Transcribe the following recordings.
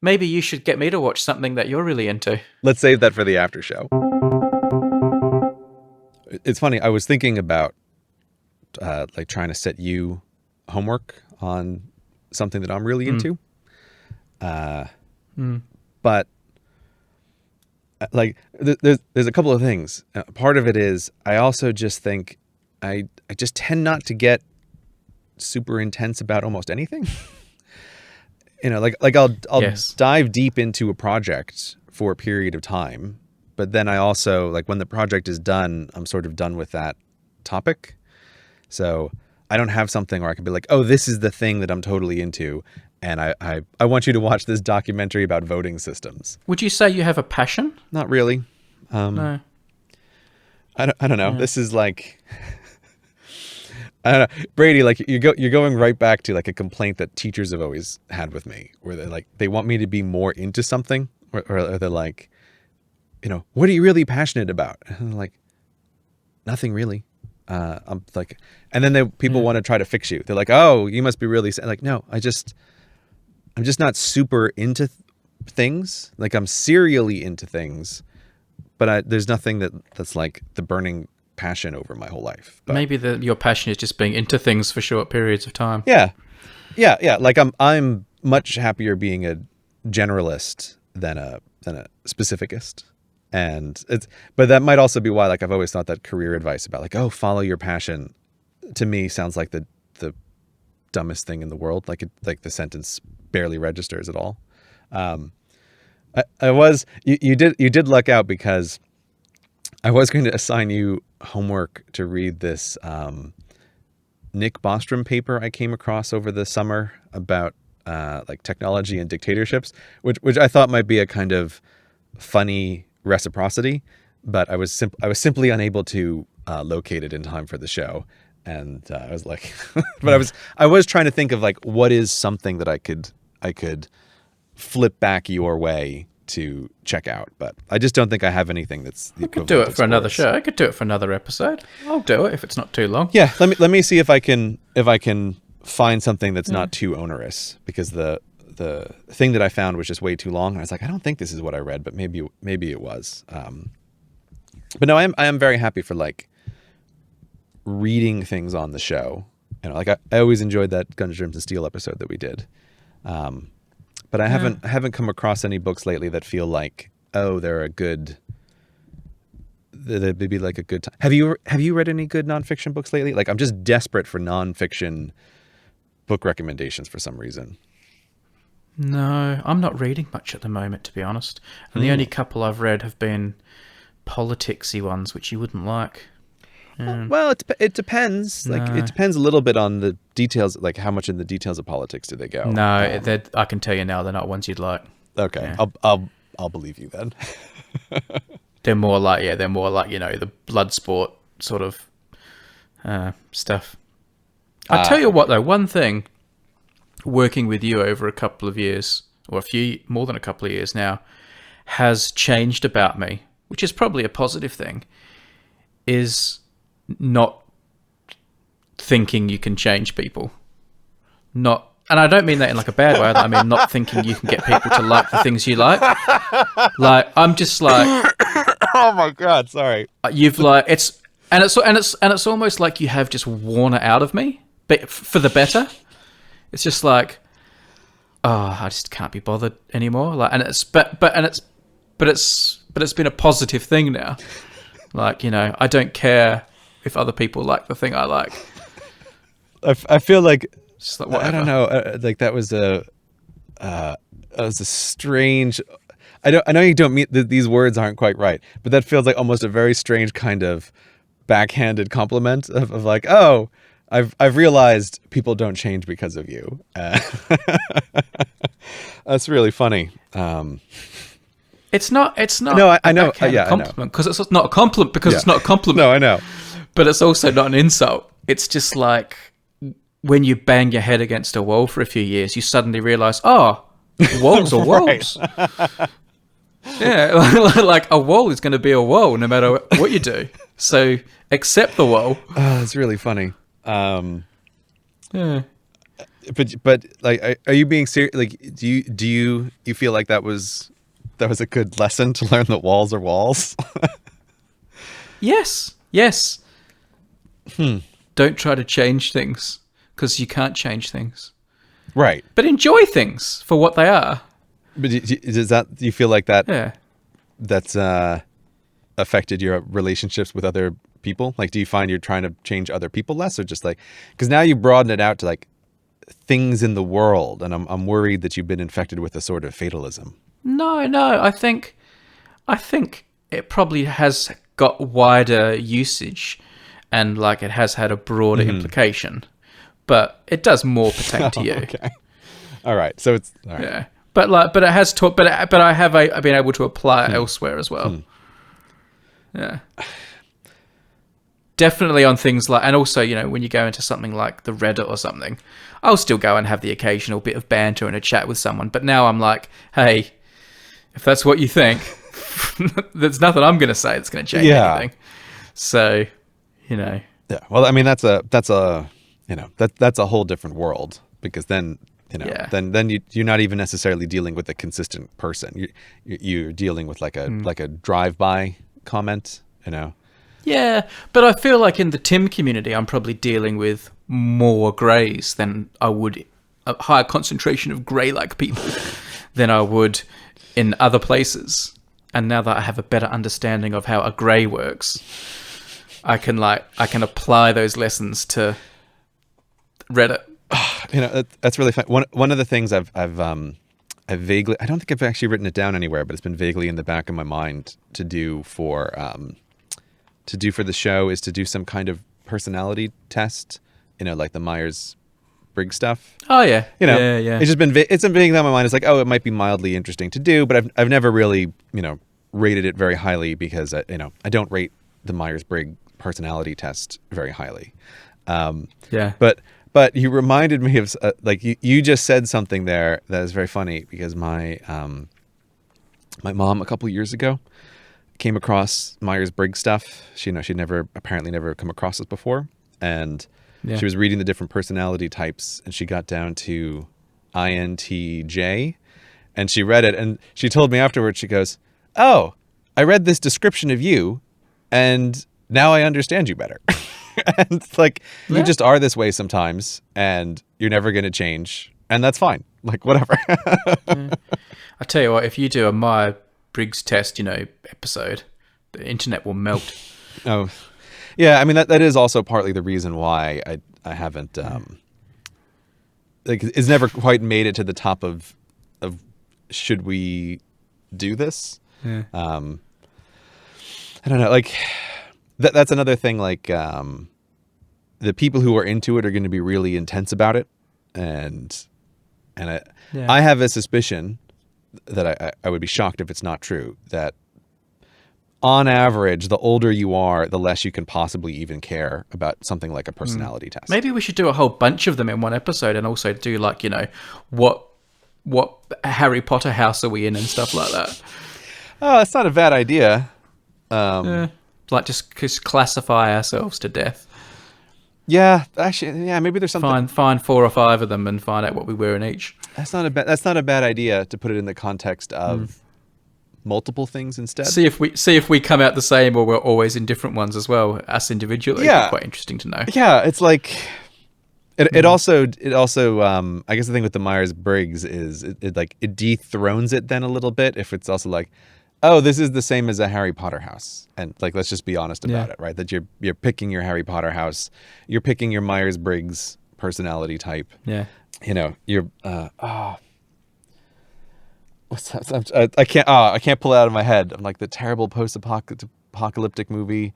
Maybe you should get me to watch something that you're really into. Let's save that for the after show. It's funny. I was thinking about like trying to set you homework on something that I'm really into. But like there's a couple of things. Part of it is I also just think I just tend not to get super intense about almost anything. Like I'll Yes. dive deep into a project for a period of time, but then I also, like, when the project is done, I'm sort of done with that topic. So I don't have something where I can be like, oh, this is the thing that I'm totally into, and I want you to watch this documentary about voting systems. Would you say you have a passion? Not really. No. I don't know. This is like, I don't know, Brady. Like you're going right back to like a complaint that teachers have always had with me, where they're like, they want me to be more into something, or they're like, what are you really passionate about? And I'm like, nothing really. I'm like, and then people want to try to fix you. They're like, oh, you must be really like, no, I'm just not super into things. Like, I'm serially into things, but there's nothing that's like the burning passion over my whole life. But Maybe your passion is just being into things for short periods of time. yeah. Like I'm much happier being a generalist than a specificist. But that might also be why, like, I've always thought that career advice about like, oh, follow your passion, to me sounds like the dumbest thing in the world. Like the sentence barely registers at all. You did luck out, because I was going to assign you homework to read this Nick Bostrom paper I came across over the summer about like technology and dictatorships, which I thought might be a kind of funny reciprocity, but I was simply unable to locate it in time for the show, and I was like, but I was trying to think of like, what is something that I could flip back your way to check out, but I just don't think I have anything that's the I could do equivalent it of for another sports. show. I could do it for another episode. I'll do it if it's not too long. Yeah, let me see if I can find something that's not too onerous, because the thing that I found was just way too long. And I was like, I don't think this is what I read, but maybe it was. But no, I am very happy for like reading things on the show. Like I always enjoyed that Guns, Germs, and Steel episode that we did. But I haven't come across any books lately that feel like, oh, they'd be like a good time. Have you read any good nonfiction books lately? Like, I'm just desperate for nonfiction book recommendations for some reason. No, I'm not reading much at the moment, to be honest. And the only couple I've read have been politicsy ones, which you wouldn't like. Well, it depends. Like, it depends a little bit on the details, like how much in the details of politics do they go. No, I can tell you now, they're not ones you'd like. Okay, I'll believe you then. They're more like the blood sport sort of stuff. I tell you what, though, one thing, working with you over a couple of years, or more than a couple of years now, has changed about me, which is probably a positive thing, is not thinking you can change people. And I don't mean that in like a bad way. I mean not thinking you can get people to like the things you like. Like, I'm just like, Oh my God, sorry. you've like it's almost like you have just worn it out of me, but for the better. It's just like, oh, I just can't be bothered anymore. Like, and it's been a positive thing now. Like, I don't care if other people like the thing I like. I feel like, Just like, I whatever. don't know. Like that was a strange. I know you don't mean these words aren't quite right, but that feels like almost a very strange kind of backhanded compliment of like, oh, I've realized people don't change because of you. That's really funny. It's not. No, I know. A Yeah, I know. compliment, because it's not a compliment. Because Yeah. it's not a compliment. No, I know. But it's also not an insult. It's just like when you bang your head against a wall for a few years, you suddenly realize, oh, walls are walls. Yeah, like a wall is going to be a wall no matter what you do. So accept the wall. Oh, it's really funny. Yeah. but like, are you being serious? Like, do you feel like that was a good lesson to learn that walls are walls? Yes. Don't try to change things because you can't change things. Right. But enjoy things for what they are. But do you feel like that? Yeah. That's affected your relationships with other people? Like, do you find you're trying to change other people less, or just like, because now you broaden it out to like things in the world, and I'm worried that you've been infected with a sort of fatalism. No. I think it probably has got wider usage, and like it has had a broader implication. But it does more pertain to you. Okay. All right. So it's all right. Yeah. But it has taught. But I have been able to apply it elsewhere as well. Yeah. Definitely on things like, and also, you know, when you go into something like the Reddit or something, I'll still go and have the occasional bit of banter and a chat with someone. But now I'm like, hey, if that's what you think, there's nothing I'm going to say that's going to change anything. So, you know. Yeah. Well, I mean, that's a you know, that's a whole different world, because then, you know, then you're not even necessarily dealing with a consistent person. You're dealing with like a drive-by comment, you know. Yeah, but I feel like in the Tim community, I'm probably dealing with more greys than I would, a higher concentration of grey-like people than I would in other places. And now that I have a better understanding of how a grey works, I can apply those lessons to Reddit. You know, that's really fun. One of the things I've vaguely, I don't think I've actually written it down anywhere, but it's been vaguely in the back of my mind to do for the show, is to do some kind of personality test, you know, like the Myers-Briggs stuff. Oh yeah, you know, yeah. It's just been being on my mind. It's like, oh, it might be mildly interesting to do, but I've never really, you know, rated it very highly, because I don't rate the Myers-Briggs personality test very highly. Yeah. But you reminded me of like you just said something there that is very funny, because my mom a couple years ago came across Myers-Briggs stuff. She'd apparently never come across this before, and she was reading the different personality types, and she got down to INTJ, and she read it, and she told me afterwards, she goes, "Oh, I read this description of you, and now I understand you better." And it's like, you just are this way sometimes, and you're never going to change, and that's fine. Like, whatever. I tell you what, if you do a Myers-Briggs test, you know, episode, the internet will melt. Oh, yeah. I mean, that is also partly the reason why I haven't, like, it's never quite made it to the top of should we do this? Yeah. I don't know. Like, that's another thing. Like, the people who are into it are going to be really intense about it, and I have a suspicion that I would be shocked if it's not true, that on average, the older you are, the less you can possibly even care about something like a personality test. Maybe we should do a whole bunch of them in one episode, and also do, like, you know, what Harry Potter house are we in and stuff like that. Oh, that's not a bad idea. Like, just classify ourselves to death. Yeah, actually, yeah, maybe there's something. Find 4 or 5 of them and find out what we were in each. That's not a bad idea, to put it in the context of multiple things instead. See if we come out the same, or we're always in different ones as well, us individually. Yeah, it'd be quite interesting to know. Yeah, it's like it also I guess the thing with the Myers-Briggs is it dethrones it then a little bit, if it's also like, oh, this is the same as a Harry Potter house. And like, let's just be honest about it, right? That you're picking your Harry Potter house, you're picking your Myers-Briggs personality type. Yeah. You know, you're what's that? I can't pull it out of my head. I'm like, the terrible post-apocalyptic movie,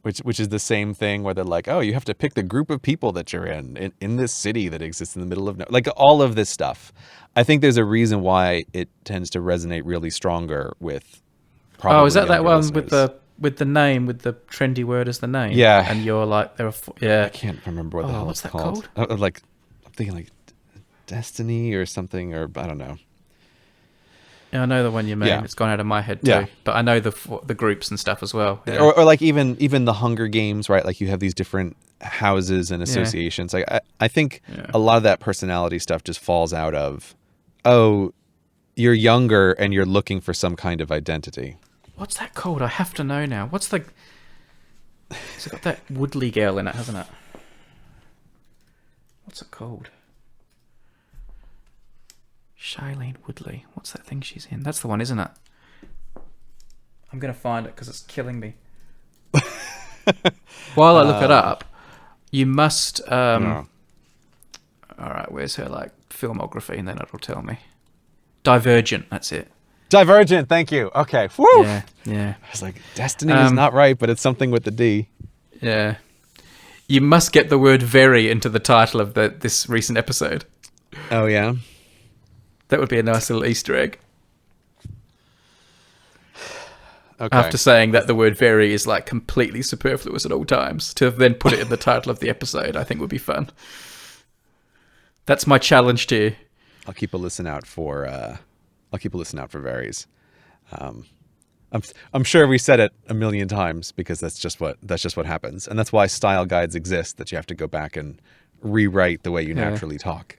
which is the same thing, where they're like, oh, you have to pick the group of people that you're in this city that exists in the middle of like all of this stuff. I think there's a reason why it tends to resonate really stronger with probably. Oh, is that one listeners. with the name, with the trendy word as the name? Yeah. And you're like, I can't remember what the hell what's it's that called? Like, I'm thinking like Destiny or something, or I don't know. Yeah, I know the one you mean. Yeah. It's gone out of my head too. Yeah. But I know the groups and stuff as well. Yeah. Or like even the Hunger Games, right? Like you have these different houses and associations. Like I think a lot of that personality stuff just falls out of, oh, you're younger and you're looking for some kind of identity. What's that called? I have to know now. What's the... It's got that Woodley girl in it, hasn't it? What's it called? Shailene Woodley. What's that thing she's in? That's the one, isn't it? I'm going to find it because it's killing me. While I look it up, you must... No. All right, where's her like filmography? And then it'll tell me. Divergent, that's it. Divergent, thank you. Okay. Woo! Yeah, yeah. I was like, Destiny is not right, but it's something with the D. Yeah. You must get the word very into the title of this recent episode. Oh, yeah? That would be a nice little Easter egg. Okay. After saying that the word very is like completely superfluous at all times, to then put it in the title of the episode, I think would be fun. That's my challenge to you. I'll keep a listen out for varies. I'm sure we said it a million times because that's just what happens, and that's why style guides exist. That you have to go back and rewrite the way you naturally talk.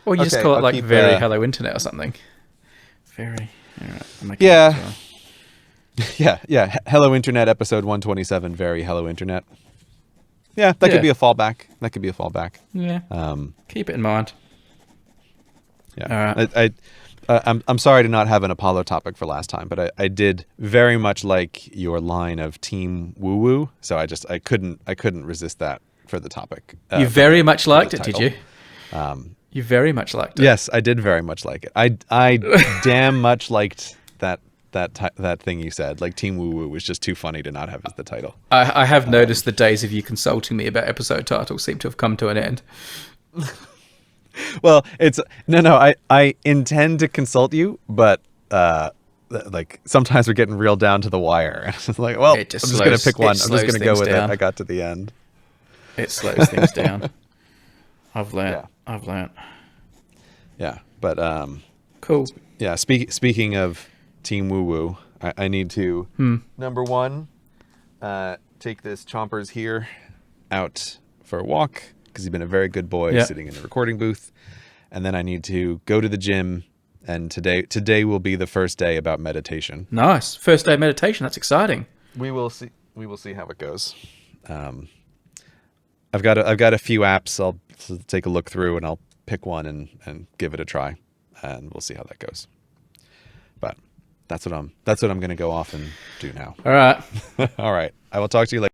Or you just Okay, call it I'll like keep, very hello internet or something. Very. All right, I'm making Yeah. it as well. Yeah. Hello Internet episode 127. Very hello Internet. Yeah, that could be a fallback. Yeah. Keep it in mind. Yeah. All right. I'm sorry to not have an Apollo topic for last time, but I did very much like your line of Team Woo Woo, so I couldn't resist that for the topic. You very much liked it, title. did you? You very much liked it. Yes, I did very much like it. I damn much liked that thing you said. Like Team Woo Woo was just too funny to not have as the title. I have noticed the days of you consulting me about episode titles seem to have come to an end. Well, it's no. I intend to consult you, but like sometimes we're getting real down to the wire. It's like, well, I'm just gonna pick one. I'm just gonna go with it. I got to the end. It slows things down. I've learnt. Yeah, but Cool. yeah. Speaking of Team Woo Woo, I need to number one, take this Chompers here out for a walk because he's been a very good boy sitting in the recording booth, and then I need to go to the gym. And today will be the first day about meditation. Nice. First day of meditation. That's exciting. We will see how it goes. I've got a few apps. I'll take a look through and I'll pick one and give it a try, and we'll see how that goes. But that's what I'm going to go off and do now. All right. All right. I will talk to you later.